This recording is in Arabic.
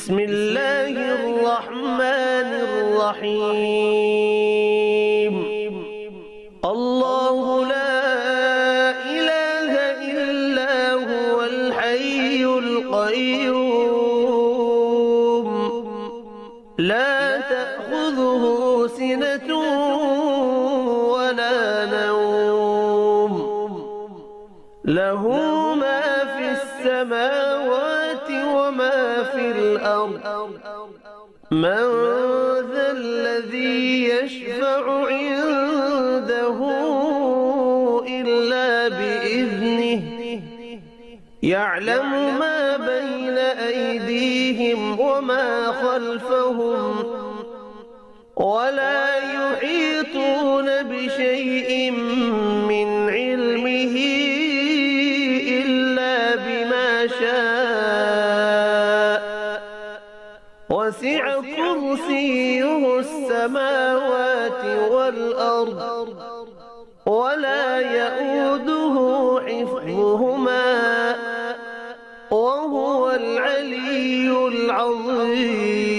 بسم الله الرحمن الرحيم. الله لا إله إلا هو الحي القيوم لا تأخذه سنة ولا نوم له ما في السماوات وما في الأرض من ذا الذي يشفع عنده إلا بإذنه يعلم ما بين أيديهم وما خلفهم ولا يحيطون بشيء من علمه إلا بما شاء وسع كرسيه السماوات والأرض ولا يؤوده حفظهما وهو العلي العظيم.